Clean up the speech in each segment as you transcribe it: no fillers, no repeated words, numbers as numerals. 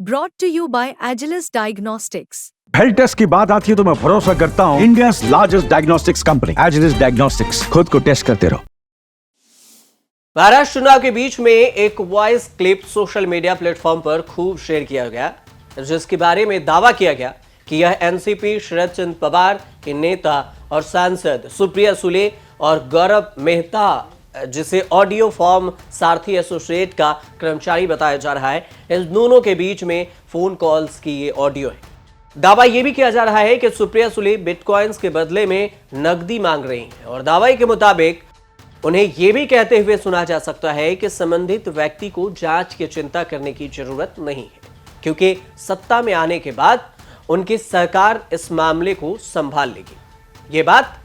Brought to you by Agilus Diagnostics. Health test की बात आती है तो मैं भरोसा करता हूँ India largest diagnostics company Agilus diagnostics. खुद को टेस्ट करते रहो। महाराष्ट्र चुनाव के बीच में एक voice clip social media platform पर खूब शेयर किया गया, जिसके बारे में दावा किया गया कि यह एनसीपी शरद चंद्र पवार के नेता और सांसद सुप्रिया सुले और गौरव मेहता, जिसे ऑडियो फॉर्म सारथी एसोसिएट का कर्मचारी बताया जा रहा है, इन दोनों के बीच में फोन कॉल्स की ये ऑडियो है। दावा यह भी किया जा रहा है कि सुप्रिया सुले बिटकॉइंस के बदले में नकदी मांग रही हैं और दावे के मुताबिक उन्हें यह भी कहते हुए सुना जा सकता है कि संबंधित व्यक्ति को जांच की चिंता करने की जरूरत नहीं है, क्योंकि सत्ता में आने के बाद उनकी सरकार इस मामले को संभाल लेगी। ये बात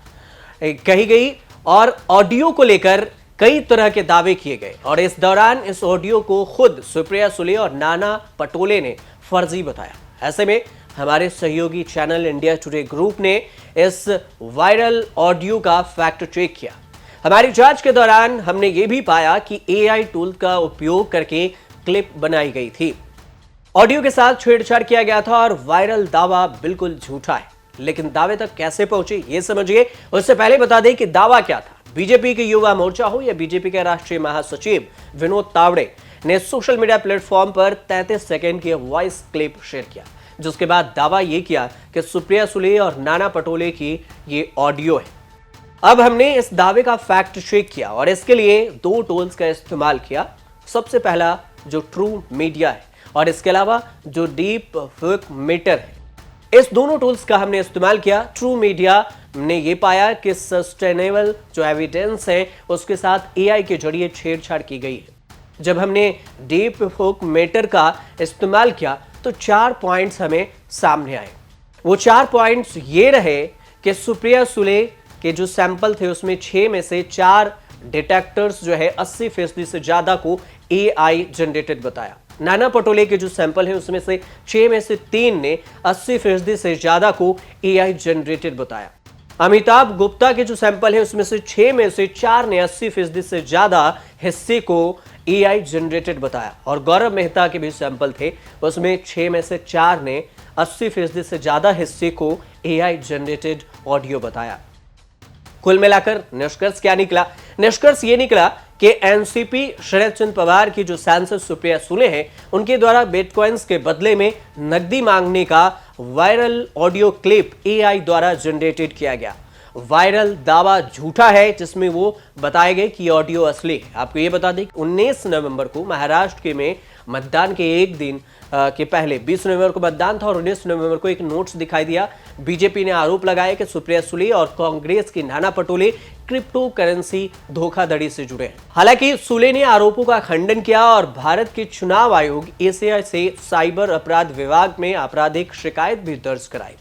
कही गई और ऑडियो को लेकर कई तरह के दावे किए गए और इस दौरान इस ऑडियो को खुद सुप्रिया सुले और नाना पटोले ने फर्जी बताया। ऐसे में हमारे सहयोगी चैनल इंडिया टुडे ग्रुप ने इस वायरल ऑडियो का फैक्ट चेक किया। हमारी जांच के दौरान हमने ये भी पाया कि एआई टूल का उपयोग करके क्लिप बनाई गई थी। ऑडियो के साथ छेड़छाड़ किया गया था और वायरल दावा बिल्कुल झूठा है, लेकिन दावे तक कैसे पहुंचे ये समझिए। उससे पहले बता दें कि दावा क्या था। बीजेपी के युवा मोर्चा हो या बीजेपी के राष्ट्रीय महासचिव विनोद तावड़े ने सोशल मीडिया प्लेटफॉर्म पर 33 सेकंड की वॉइस क्लिप शेयर किया, जिसके बाद दावा यह किया कि सुप्रिया सुले और नाना पटोले की ये ऑडियो है। अब हमने इस दावे का फैक्ट चेक किया और इसके लिए दो टूल्स का इस्तेमाल किया। सबसे पहला जो ट्रू मीडिया है और इसके अलावा जो डीप फेक मीटर है, इस दोनों टूल्स का हमने इस्तेमाल किया। ट्रू मीडिया ने ये पाया कि सस्टेनेबल जो एविडेंस है उसके साथ एआई के जरिए छेड़छाड़ की गई है। जब हमने डीप फेक मीटर का इस्तेमाल किया तो 4 पॉइंट्स हमें सामने आए। वो 4 पॉइंट्स ये रहे कि सुप्रिया सुले के जो सैंपल थे उसमें 6 में से 4 डिटेक्टर्स जो है 80% से ज्यादा को एआई जनरेटेड बताया। नाना पटोले के जो सैंपल है उसमें से 6 में से 3 ने 80% से ज्यादा को एआई जनरेटेड बताया। अमिताभ गुप्ता के जो सैंपल है उसमें से 6 में से 4 ने 80% से ज्यादा हिस्से को एआई जनरेटेड बताया और गौरव मेहता के भी सैंपल थे, उसमें 6 में से 4 ने 80% से ज्यादा हिस्से को एआई जनरेटेड ऑडियो बताया। कुल मिलाकर निष्कर्ष क्या निकला? निष्कर्ष ये निकला कि एनसीपी शरद चंद्र पवार की जो सांसद सुप्रिया सुले हैं, उनके द्वारा बिटकॉइंस के बदले में नकदी मांगने का वायरल ऑडियो क्लिप एआई द्वारा जनरेटेड किया गया। वायरल दावा झूठा है, जिसमें वो बताए गए कि ऑडियो असली है। आपको ये बता दें कि 19 नवंबर को महाराष्ट्र के में मतदान के एक दिन के पहले 20 नवंबर को मतदान था और 19 नवंबर को एक नोट्स दिखाई दिया। बीजेपी ने आरोप लगाया कि सुप्रिया सुले और कांग्रेस की नाना पटोले क्रिप्टो करेंसी धोखाधड़ी से जुड़े हैं। हालांकि सुले ने आरोपों का खंडन किया और भारत के चुनाव आयोग एसीआई से साइबर अपराध विभाग में आपराधिक शिकायत भी दर्ज कराई।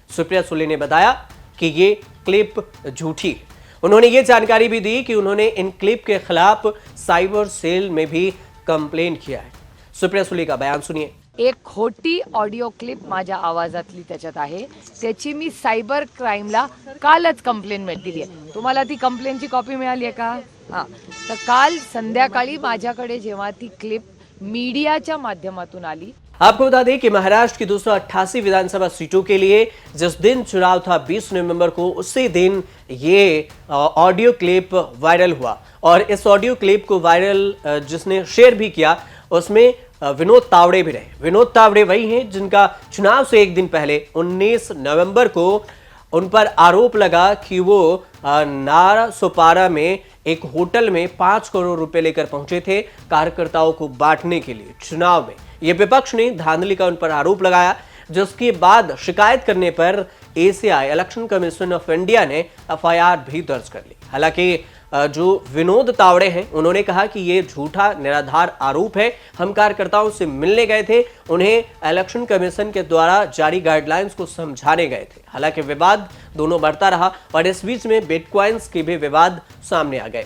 सुप्रिया सुले ने बताया कि ये क्लिप झूठी है। उन्होंने ये जानकारी भी दी कि उन्होंने इन क्लिप के खिलाफ साइबर सेल में भी कंप्लेंट किया है। सुप्रिया सुले का बयान सुनिए। एक खोटी ऑडिओ क्लिप माझ्या आवाजातली त्याच्यात आहे, त्याची मी सायबर क्राईमला कालच कंप्लेंट दिली आहे। तुम्हाला ती कंप्लेंटची कॉपी मिळाली आहे का? हां, तर काल संध्याकाळी माझ्याकडे जेव्हा ती क्लिप मीडियाच्या माध्यमातून आली। आपको बता दें कि महाराष्ट्र की 288 विधानसभा सीटों के लिए जिस दिन चुनाव था 20 नवंबर को, उसी दिन ये ऑडियो क्लिप वायरल हुआ और इस ऑडियो क्लिप को वायरल जिसने शेयर भी किया उसमें विनोद तावड़े भी रहे। विनोद तावड़े वही हैं जिनका चुनाव से एक दिन पहले 19 नवंबर को उन पर आरोप लगा कि वो नारासोपारा में एक होटल में 5 करोड़ रुपए लेकर पहुंचे थे कार्यकर्ताओं को बांटने के लिए चुनाव में। ये विपक्ष ने धांधली का उन पर आरोप लगाया, जिसके बाद शिकायत करने पर ACI election commission of India ने एफआईआर भी दर्ज कर ली। हालांकि जो विनोद तावड़े हैं उन्होंने कहा कि ये झूठा निराधार आरोप है। हम कार्यकर्ताओं से मिलने गए थे, उन्हें इलेक्शन कमीशन के द्वारा जारी गाइडलाइंस को समझाने गए थे। हालांकि विवाद दोनों बढ़ता रहा और इस बीच में बिटकॉइंस के भी विवाद सामने आ गए।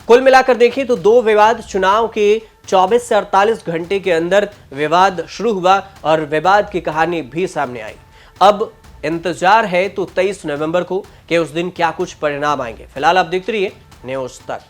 कुल मिलाकर देखें तो दो विवाद चुनाव के 24 से 48 घंटे के अंदर विवाद शुरू हुआ और विवाद की कहानी भी सामने आई। अब इंतजार है तो 23 नवंबर को कि उस दिन क्या कुछ परिणाम आएंगे। फिलहाल आप देखते रहिए न्यूज़ तक।